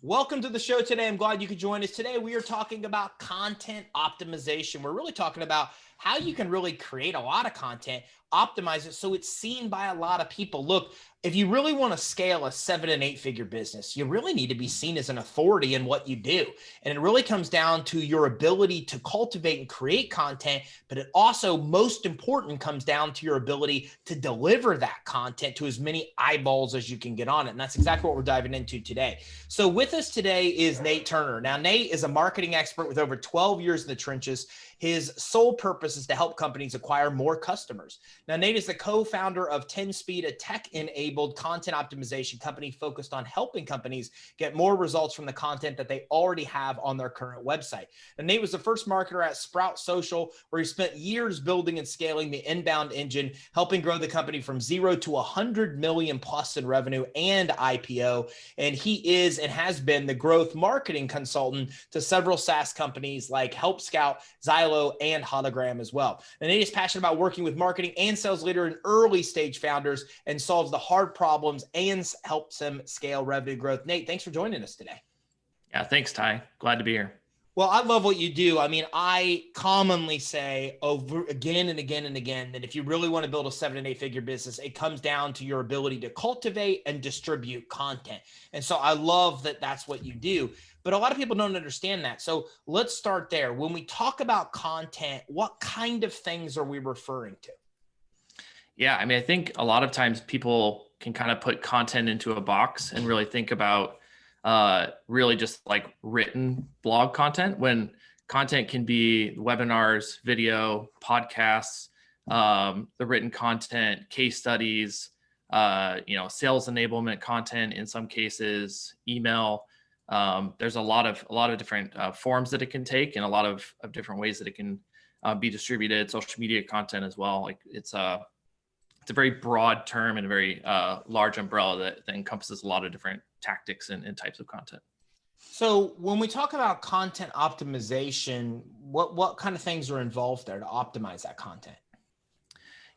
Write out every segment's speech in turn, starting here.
Welcome to the show today. I'm glad you could join us. Today, we are talking about content optimization. We're really talking about how you can really create a lot of content, optimize it so it's seen by a lot of people. Look, if you really want to scale a 7 and 8 figure business, you really need to be seen as an authority in what you do. And it really comes down to your ability to cultivate and create content, but it also, most important, comes down to your ability to deliver that content to as many eyeballs as you can get on it. And that's exactly what we're diving into today. So with us today is Nate Turner. Now, Nate is a marketing expert with over 12 years in the trenches. His sole purpose is to help companies acquire more customers. Now, Nate is the co-founder of 10Speed, a tech-enabled content optimization company focused on helping companies get more results from the content that they already have on their current website. Now, Nate was the first marketer at Sprout Social, where he spent years building and scaling the inbound engine, helping grow the company from 0 to 100 million plus in revenue and IPO. And he is and has been the growth marketing consultant to several SaaS companies like Help Scout, Zylo, and Hologram as well. And Nate is passionate about working with marketing and sales leader and early stage founders and solves the hard problems and helps them scale revenue growth. Nate, thanks for joining us today. Yeah, thanks, Ty. Glad to be here. Well, I love what you do. I mean, I commonly say over again and again and again that if you really want to build a 7 and 8 figure business, it comes down to your ability to cultivate and distribute content. And so I love that that's what you do. But a lot of people don't understand that. So let's start there. When we talk about content, what kind of things are we referring to? Yeah, I mean, I think a lot of times people can kind of put content into a box and really think about really just like written blog content, when content can be webinars, video, podcasts, the written content, case studies, sales enablement content in some cases, email. There's a lot of different forms that it can take, and a lot of different ways that it can be distributed. Social media content as well. Like it's a very broad term and a very large umbrella that encompasses a lot of different tactics and types of content. So when we talk about content optimization, what kind of things are involved there to optimize that content?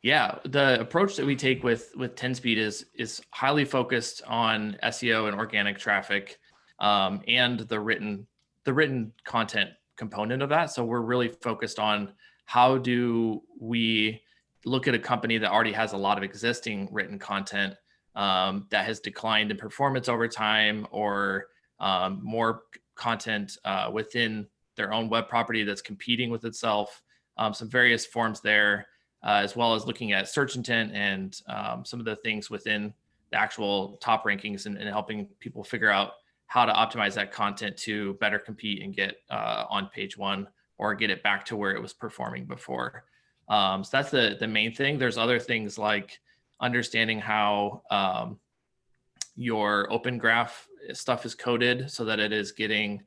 Yeah, the approach that we take with 10Speed is highly focused on SEO and organic traffic, and the written content component of that. So we're really focused on how do we look at a company that already has a lot of existing written content that has declined in performance over time, or more content within their own web property that's competing with itself, some various forms there, as well as looking at search intent and some of the things within the actual top rankings, and helping people figure out how to optimize that content to better compete and get on page one, or get it back to where it was performing before. So that's the main thing. There's other things like understanding how your open graph stuff is coded so that it is getting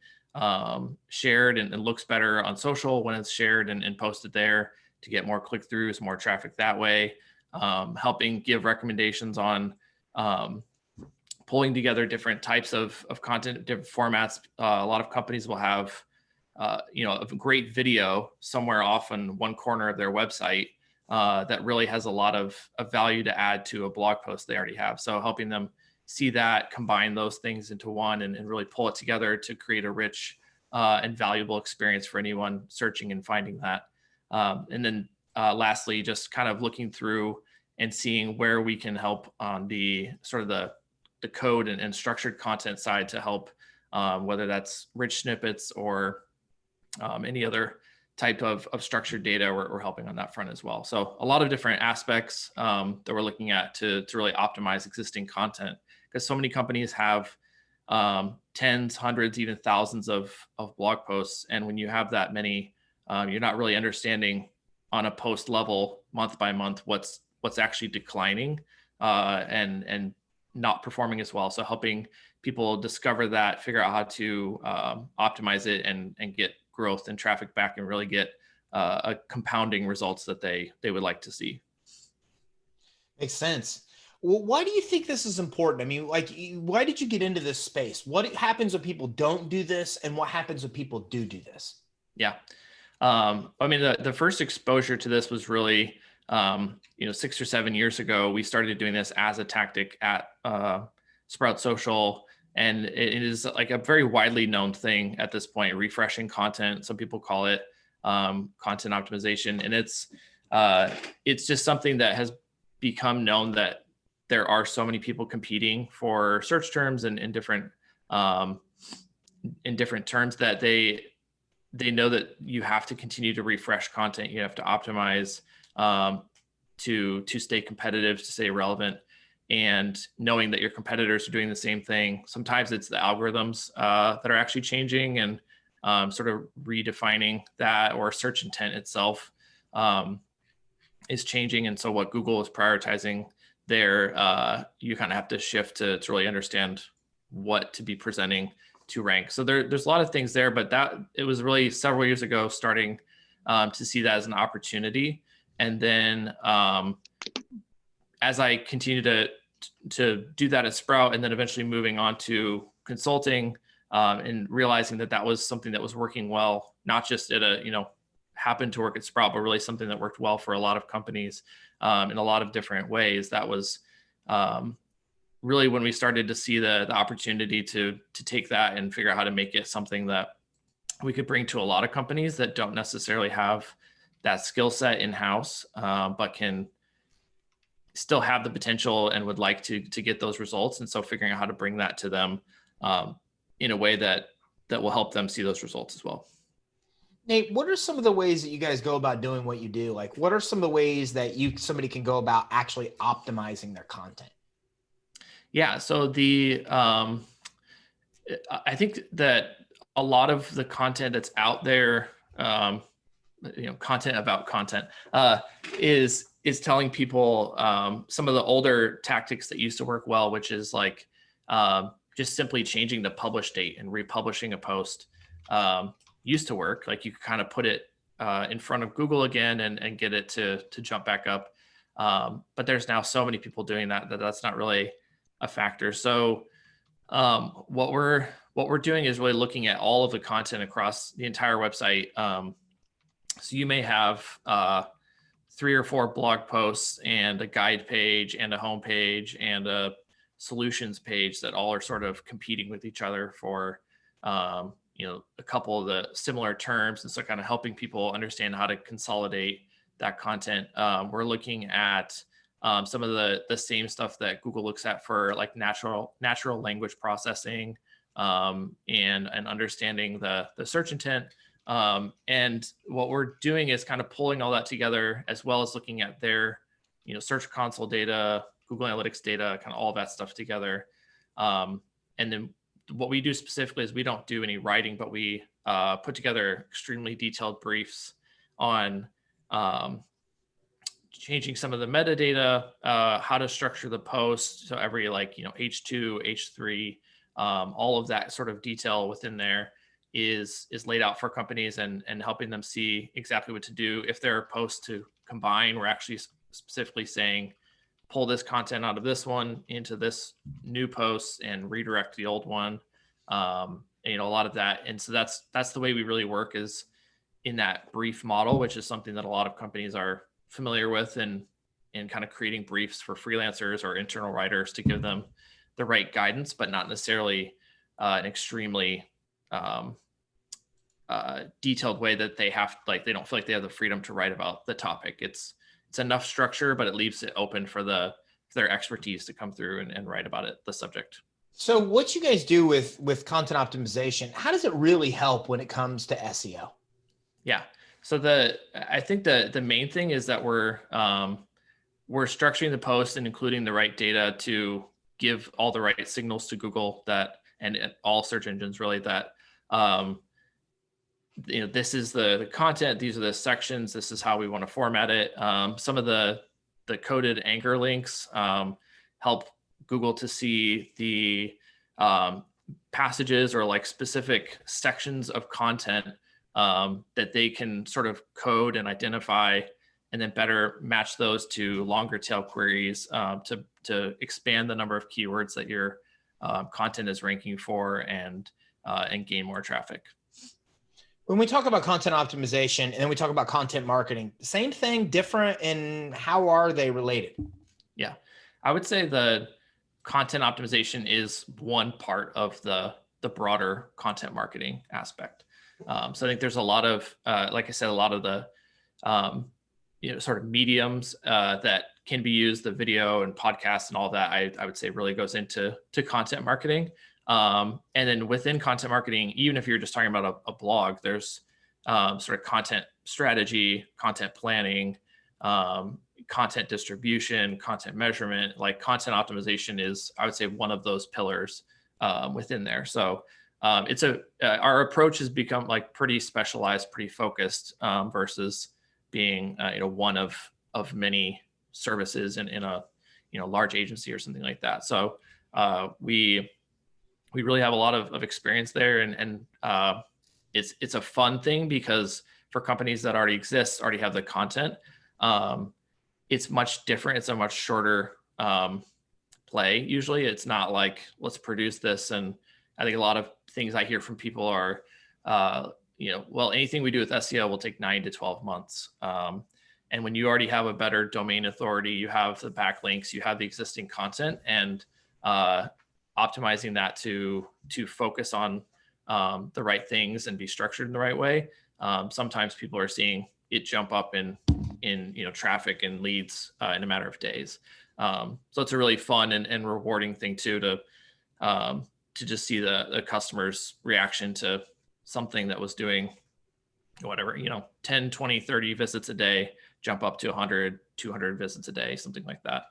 shared and looks better on social when it's shared and posted there, to get more click-throughs, more traffic that way. Helping give recommendations on pulling together different types of content, different formats. A lot of companies will have a great video somewhere off in one corner of their website that really has a lot of value to add to a blog post they already have. So helping them see that, combine those things into one, and really pull it together to create a rich and valuable experience for anyone searching and finding that. And then lastly, just kind of looking through and seeing where we can help on the sort of the code and structured content side to help, whether that's rich snippets or any other type of structured data. We're helping on that front as well. So a lot of different aspects that we're looking at to really optimize existing content, because so many companies have tens, hundreds, even thousands of blog posts. And when you have that many, you're not really understanding on a post level, month by month, what's actually declining and not performing as well. So helping people discover that, figure out how to optimize it and get growth and traffic back, and really get a compounding results that they would like to see. Makes sense. Well, why do you think this is important? I mean, like, why did you get into this space? What happens when people don't do this, and what happens when people do this? Yeah. I mean, the first exposure to this was really, 6 or 7 years ago. We started doing this as a tactic at Sprout Social. And it is like a very widely known thing at this point, refreshing content. Some people call it content optimization. And it's just something that has become known that there are so many people competing for search terms and in different terms that they know that you have to continue to refresh content. You have to optimize to stay competitive, to stay relevant, and knowing that your competitors are doing the same thing. Sometimes it's the algorithms that are actually changing and sort of redefining that, or search intent itself is changing. And so what Google is prioritizing there, you kind of have to shift to really understand what to be presenting to rank. So there's a lot of things there, but that it was really several years ago starting to see that as an opportunity. And then as I continued to do that at Sprout, and then eventually moving on to consulting and realizing that was something that was working well, not just at happened to work at Sprout, but really something that worked well for a lot of companies in a lot of different ways. That was really when we started to see the opportunity to take that and figure out how to make it something that we could bring to a lot of companies that don't necessarily have that skill set in-house, but can still have the potential and would like to get those results. And so figuring out how to bring that to them in a way that will help them see those results as well. Nate, what are some of the ways that you guys go about doing what you do? Like, what are some of the ways that somebody can go about actually optimizing their content? Yeah, so I think that a lot of the content that's out there, content about content, is telling people some of the older tactics that used to work well, which is like just simply changing the publish date and republishing a post. Used to work. Like you could kind of put it in front of Google again and get it to jump back up. But there's now so many people doing that's not really a factor. So what we're doing is really looking at all of the content across the entire website. So you may have 3 or 4 blog posts and a guide page and a home page and a solutions page that all are sort of competing with each other for a couple of the similar terms. And so kind of helping people understand how to consolidate that content. We're looking at some of the same stuff that Google looks at for like natural language processing and understanding the search intent. And what we're doing is kind of pulling all that together, as well as looking at their, Search Console data, Google Analytics data, kind of all of that stuff together. And then what we do specifically is we don't do any writing, but we put together extremely detailed briefs on changing some of the metadata, how to structure the post. So every H2, H3, all of that sort of detail within there is laid out for companies and helping them see exactly what to do. If there are posts to combine, we're actually specifically saying, pull this content out of this one into this new post and redirect the old one. A lot of that. And so that's the way we really work, is in that brief model, which is something that a lot of companies are familiar with, and kind of creating briefs for freelancers or internal writers to give them the right guidance, but not necessarily an extremely detailed way that they don't feel like they have the freedom to write about the topic. It's enough structure, but it leaves it open for their expertise to come through and write about the subject. So what you guys do with content optimization, how does it really help when it comes to SEO? Yeah. So I think the main thing is that we're structuring the post and including the right data to give all the right signals to Google and all search engines really that, this is the content, these are the sections, this is how we want to format it. Some of the coded anchor links help Google to see the passages or like specific sections of content that they can sort of code and identify, and then better match those to longer tail queries to expand the number of keywords that your content is ranking for and gain more traffic. When we talk about content optimization and then we talk about content marketing, same thing, different, and how are they related? Yeah, I would say the content optimization is one part of the broader content marketing aspect. So I think there's a lot of, like I said, a lot of the sort of mediums that can be used, the video and podcasts and all that. I would say really goes into content marketing. And then within content marketing, even if you're just talking about a blog, there's sort of content strategy, content planning, content distribution, content measurement. Like content optimization is, I would say, one of those pillars within there. So our approach has become like pretty specialized, pretty focused versus being one of many services in a large agency or something like that. So we really have a lot of experience there, and it's a fun thing because for companies that already exist, already have the content, it's much different. It's a much shorter play. Usually it's not like, let's produce this. And I think a lot of things I hear from people are, well, anything we do with SEO will take 9 to 12 months. And when you already have a better domain authority, you have the backlinks, you have the existing content, and optimizing that to focus on the right things and be structured in the right way. Sometimes people are seeing it jump up in traffic and leads in a matter of days. So it's a really fun and rewarding thing too, to just see the customer's reaction to something that was doing whatever, 10, 20, 30 visits a day, jump up to 100, 200 visits a day, something like that,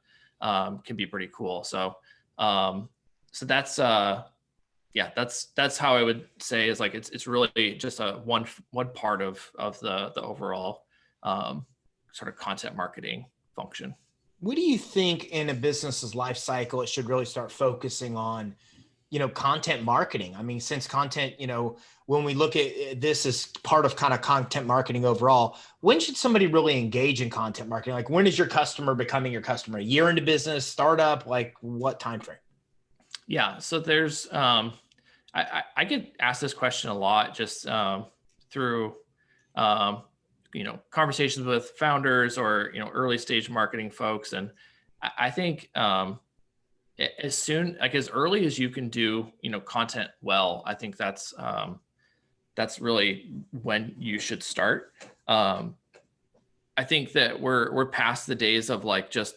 can be pretty cool. So that's that's how I would say is like, it's really just one part of the overall sort of content marketing function. What do you think in a business's life cycle it should really start focusing on, content marketing? I mean, since content, when we look at this as part of kind of content marketing overall, when should somebody really engage in content marketing? Like, when is your customer becoming your customer? A year into business, startup, like what time frame? Yeah. So there's, I get asked this question a lot just through, conversations with founders or, early stage marketing folks. And I think as early as you can do, content well, I think that's really when you should start. I think that we're past the days of like just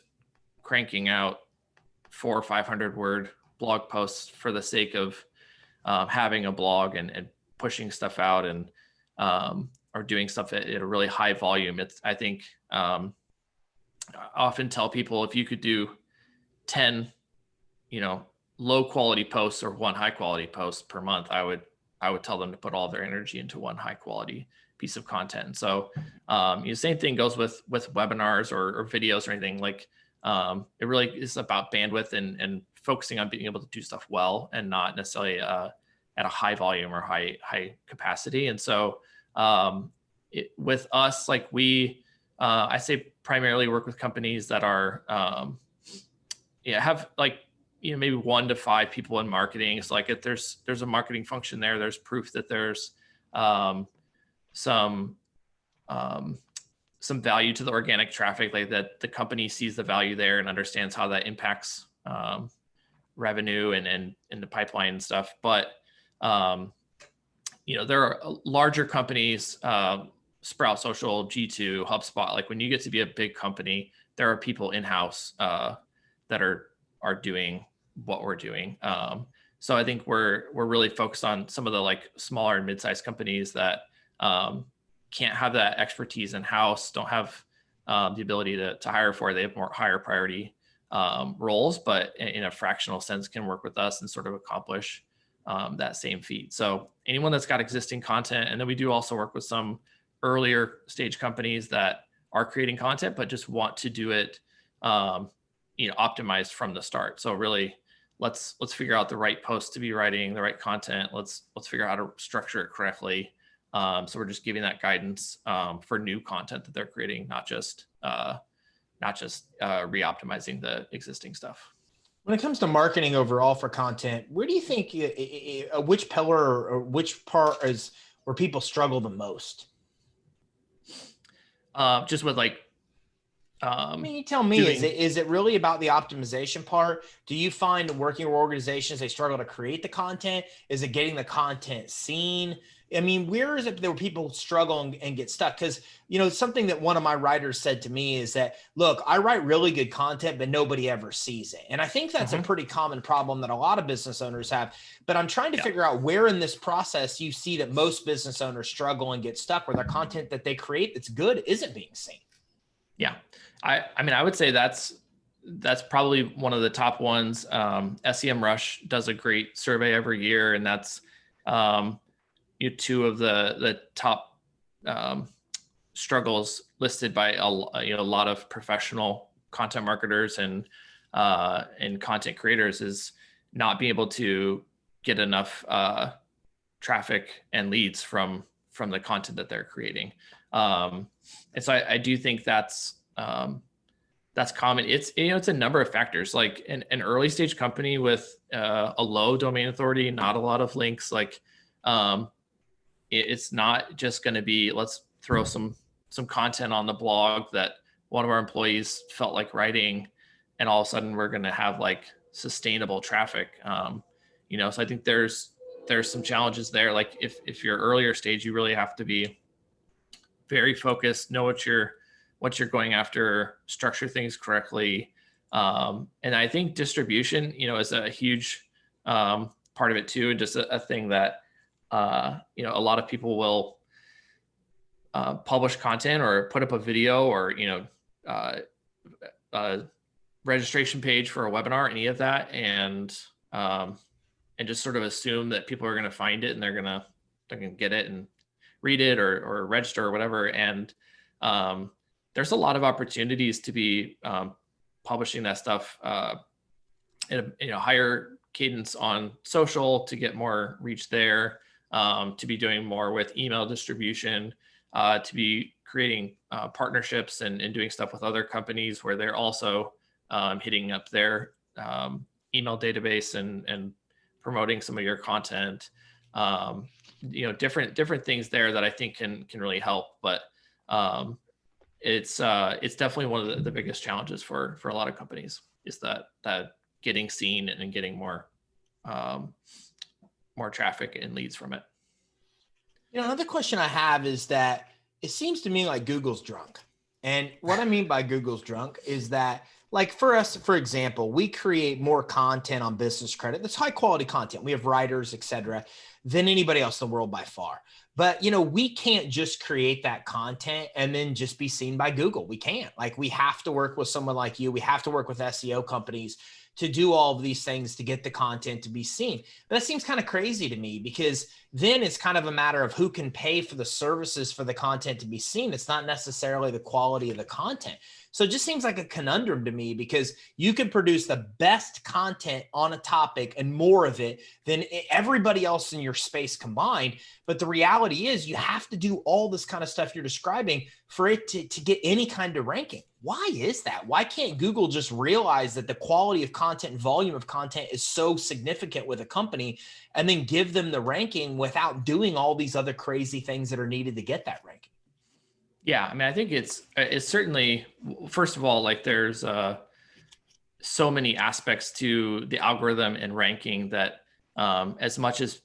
cranking out 400 or 500 word blog posts for the sake of having a blog and pushing stuff out and or doing stuff at a really high volume. I think I often tell people, if you could do 10 low quality posts or one high quality post per month, I would tell them to put all their energy into one high quality piece of content. And so same thing goes with webinars or videos or anything. Like it really is about bandwidth and focusing on being able to do stuff well and not necessarily at a high volume or high capacity. And so with us, like I say primarily work with companies that are have like maybe 1 to 5 people in marketing. It's like if there's a marketing function there, there's proof that there's some value to the organic traffic, like that the company sees the value there and understands how that impacts revenue and the pipeline and stuff. But there are larger companies, Sprout Social, G2, HubSpot. Like when you get to be a big company, there are people in-house that are doing what we're doing. So I think we're really focused on some of the like smaller and mid-sized companies that can't have that expertise in-house, don't have the ability to hire for it. They have more higher priority roles, but in a fractional sense can work with us and sort of accomplish that same feat. So anyone that's got existing content, and then we do also work with some earlier stage companies that are creating content, but just want to do it, optimized from the start. So really, let's figure out the right posts to be writing, the right content. Let's figure out how to structure it correctly. So we're just giving that guidance for new content that they're creating, not just re-optimizing the existing stuff. When it comes to marketing overall for content, where do you think which pillar or which part is where people struggle the most? Just with like I mean, you tell me, is it really about the optimization part? Do you find working with organizations, they struggle to create the content? Is it getting the content seen? I mean, where is it that people struggle and get stuck? Because, something that one of my writers said to me is that, look, I write really good content, but nobody ever sees it. And I think that's a pretty common problem that a lot of business owners have. But I'm trying to figure out where in this process you see that most business owners struggle and get stuck where their content that they create that's good isn't being seen. Yeah. I mean, I would say that's probably one of the top ones. SEMrush does a great survey every year, and that's two of the top struggles listed by a lot of professional content marketers and content creators is not being able to get enough traffic and leads from the content that they're creating. And so I do think that's common. It's a number of factors, like an early stage company with a low domain authority, not a lot of links. Like it's not just going to be, let's throw some content on the blog that one of our employees felt like writing, and all of a sudden we're going to have like sustainable traffic. So I think there's some challenges there. Like if you're earlier stage, you really have to be very focused, know what you're going after, structure things correctly. And I think distribution, is a huge part of it too. And just a thing that, a lot of people will publish content or put up a video or, a registration page for a webinar, any of that. And just sort of assume that people are going to find it and they're going to get it and read it or register or whatever. And there's a lot of opportunities to be publishing that stuff in a higher cadence on social to get more reach there, to be doing more with email distribution, to be creating partnerships and doing stuff with other companies where they're also hitting up their email database and promoting some of your content. Different things there that I think can really help. But it's definitely one of the biggest challenges for a lot of companies is that getting seen and getting more traffic and leads from it. Another question I have is that it seems to me like Google's drunk. And what I mean by Google's drunk is that, like for us, for example, we create more content on Business Credit. That's high quality content. We have writers, et cetera, than anybody else in the world by far. But, we can't just create that content and then just be seen by Google. We can't. Like, we have to work with someone like you. We have to work with SEO companies to do all of these things to get the content to be seen. But that seems kind of crazy to me, because then it's kind of a matter of who can pay for the services for the content to be seen. It's not necessarily the quality of the content. So it just seems like a conundrum to me, because you can produce the best content on a topic and more of it than everybody else in your space combined. But the reality is you have to do all this kind of stuff you're describing for it to get any kind of ranking. Why is that? Why can't Google just realize that the quality of content and volume of content is so significant with a company and then give them the ranking without doing all these other crazy things that are needed to get that ranking? Yeah, I mean, I think it's certainly, first of all, like there's so many aspects to the algorithm and ranking that as much as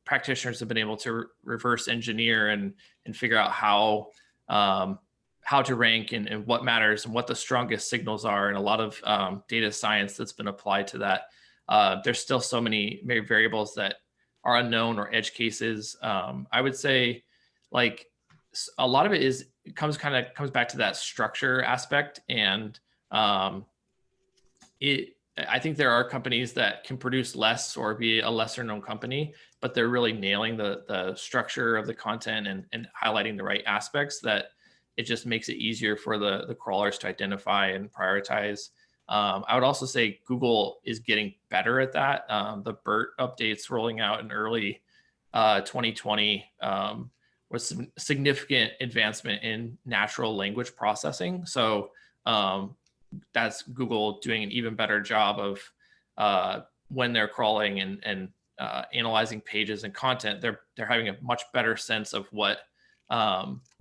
practitioners have been able to reverse engineer and figure out how to rank and what matters and what the strongest signals are, and a lot of data science that's been applied to that. There's still so many variables that are unknown or edge cases. I would say, like, a lot of it comes back to that structure aspect. And I think there are companies that can produce less or be a lesser known company, but they're really nailing the structure of the content and highlighting the right aspects that it just makes it easier for the crawlers to identify and prioritize. I would also say Google is getting better at that. The BERT updates rolling out in early 2020 was some significant advancement in natural language processing. So that's Google doing an even better job of when they're crawling and analyzing pages and content. They're having a much better sense of what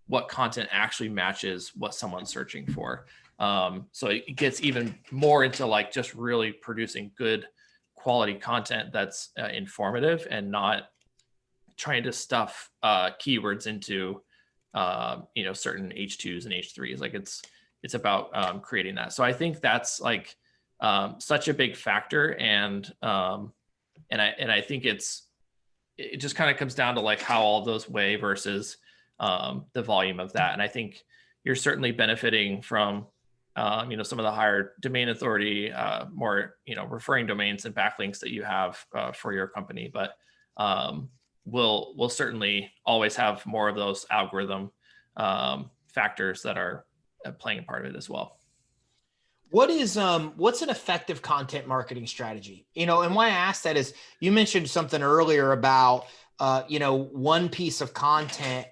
what content actually matches what someone's searching for. So it gets even more into like just really producing good quality content that's informative and not trying to stuff keywords into certain H2s and H3s. Like it's about creating that. So I think that's like such a big factor, and I think it just kind of comes down to like how all those weigh versus the volume of that. And I think you're certainly benefiting from some of the higher domain authority, more referring domains and backlinks that you have for your company, but we'll certainly always have more of those algorithm factors that are playing a part of it as well. What's an effective content marketing strategy? And why I asked that is you mentioned something earlier about one piece of content.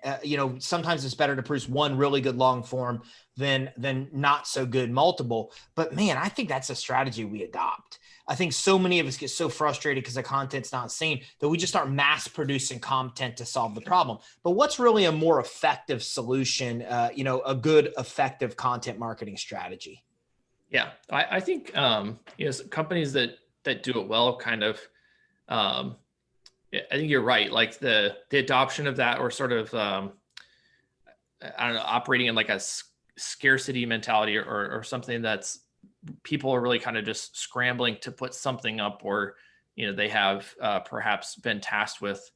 Sometimes it's better to produce one really good long form than not so good multiple. But man, I think that's a strategy we adopt. I think so many of us get so frustrated because the content's not seen that we just start mass producing content to solve the problem. But what's really a more effective solution? A good effective content marketing strategy. Yeah, I think companies that do it well kind of I think you're right. Like the adoption of that, or sort of I don't know, operating in like a scarcity mentality, or something that's people are really kind of just scrambling to put something up, or they have perhaps been tasked with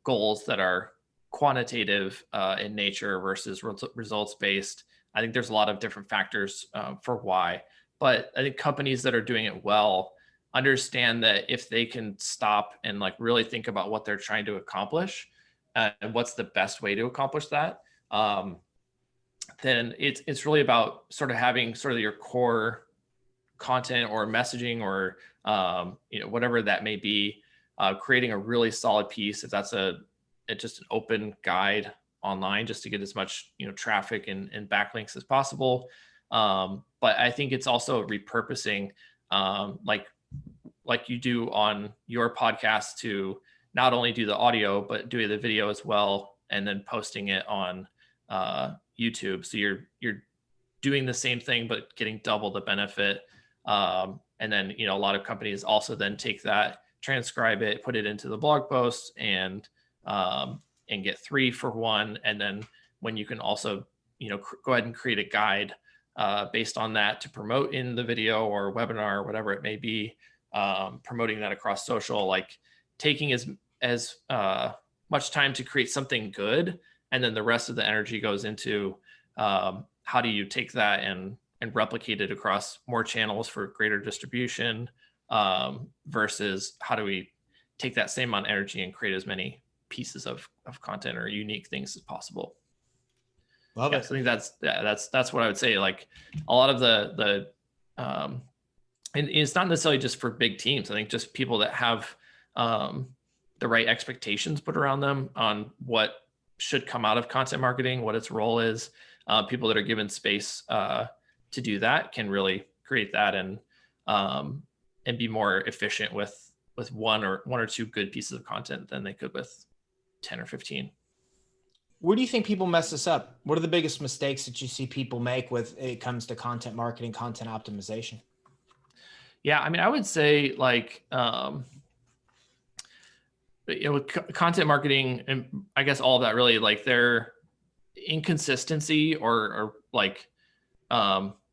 goals that are quantitative in nature versus results based. I think there's a lot of different factors for why, but I think companies that are doing it well understand that if they can stop and like really think about what they're trying to accomplish and what's the best way to accomplish that, then it's really about sort of having sort of your core content or messaging, or whatever that may be, creating a really solid piece. If that's just an open guide online, just to get as much traffic and backlinks as possible. But I think it's also repurposing, like you do on your podcast, to not only do the audio but do the video as well, and then posting it on YouTube. So you're doing the same thing but getting double the benefit. And then a lot of companies also then take that, transcribe it, put it into the blog post, and get 3 for 1. And then when you can also go ahead and create a guide based on that to promote in the video or webinar or whatever it may be, promoting that across social, like taking as much time to create something good, and then the rest of the energy goes into how do you take that and replicate it across more channels for greater distribution, versus how do we take that same amount of energy and create as many pieces of content or unique things as possible. Love it. So I think that's what I would say. Like a lot of the and it's not necessarily just for big teams. I think just people that have the right expectations put around them on what should come out of content marketing, what its role is. People that are given space to do that can really create that and be more efficient with one or two good pieces of content than they could with 10 or 15. Where do you think people mess this up? What are the biggest mistakes that you see people make with it comes to content marketing, content optimization? Yeah, I mean, I would say like, with content marketing, and I guess all of that really, like their inconsistency or like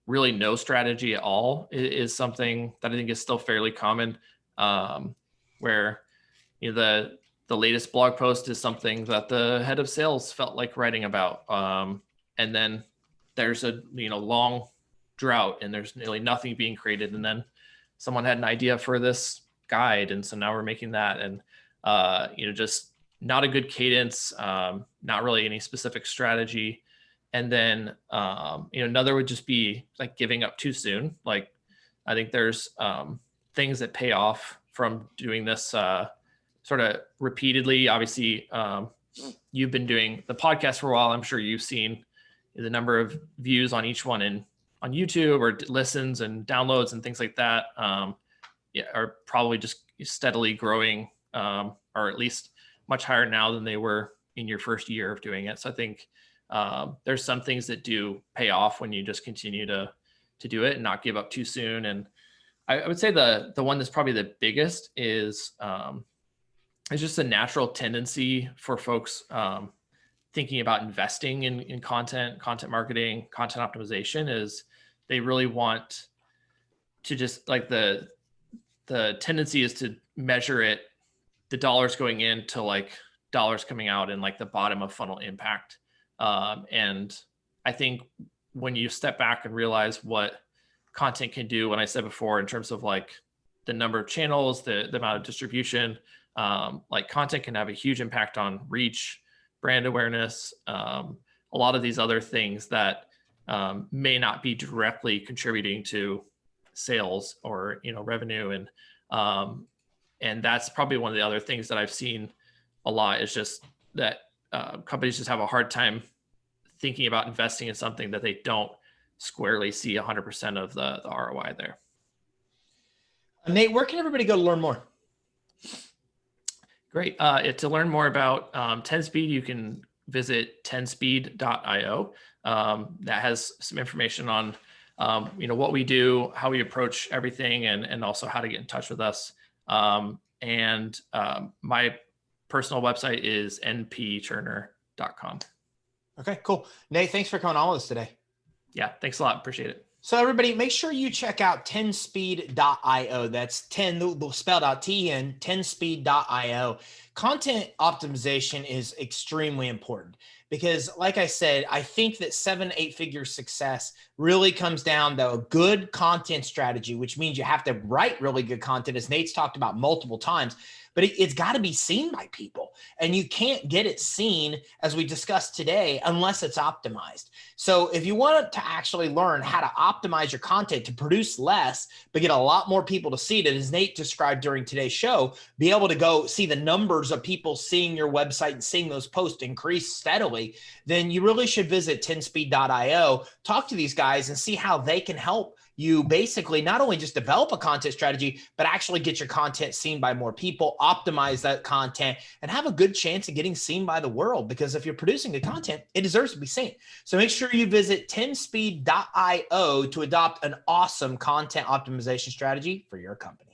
really no strategy at all is something that I think is still fairly common, where the latest blog post is something that the head of sales felt like writing about, and then there's a long drought and there's nearly nothing being created, and then someone had an idea for this guide, and so now we're making that, and just not a good cadence, not really any specific strategy. And then another would just be like giving up too soon. Like I think there's things that pay off from doing this sort of repeatedly. Obviously, you've been doing the podcast for a while. I'm sure you've seen the number of views on each one on YouTube, or listens and downloads and things like that, are probably just steadily growing, or at least much higher now than they were in your first year of doing it. So I think There's some things that do pay off when you just continue to do it and not give up too soon. And I would say the one that's probably the biggest is it's just a natural tendency for folks thinking about investing in content marketing, content optimization, is they really want to just like the tendency is to measure it, the dollars going in to like dollars coming out and like the bottom of funnel impact. And I think when you step back and realize what content can do, when I said before, in terms of like the number of channels, the amount of distribution, like content can have a huge impact on reach, brand awareness, a lot of these other things that may not be directly contributing to sales or revenue. And that's probably one of the other things that I've seen a lot, is just that companies just have a hard time thinking about investing in something that they don't squarely see 100% of the ROI there. Nate, where can everybody go to learn more? Great. To learn more about 10Speed, you can visit 10speed.io. That has some information on what we do, how we approach everything, and also how to get in touch with us. And my personal website is npturner.com. Okay, cool. Nate, thanks for coming on with us today. Yeah, thanks a lot. Appreciate it. So everybody, make sure you check out 10speed.io. That's 10 spelled out TN, 10speed.io. Content optimization is extremely important because, like I said, I think that 7-8 figure success really comes down to a good content strategy, which means you have to write really good content, as Nate's talked about multiple times. But it's got to be seen by people. And you can't get it seen, as we discussed today, unless it's optimized. So if you want to actually learn how to optimize your content to produce less, but get a lot more people to see it, as Nate described during today's show, be able to go see the numbers of people seeing your website and seeing those posts increase steadily, then you really should visit 10speed.io, talk to these guys and see how they can help you basically not only just develop a content strategy, but actually get your content seen by more people, optimize that content, and have a good chance of getting seen by the world. Because if you're producing good content, it deserves to be seen. So make sure you visit 10speed.io to adopt an awesome content optimization strategy for your company.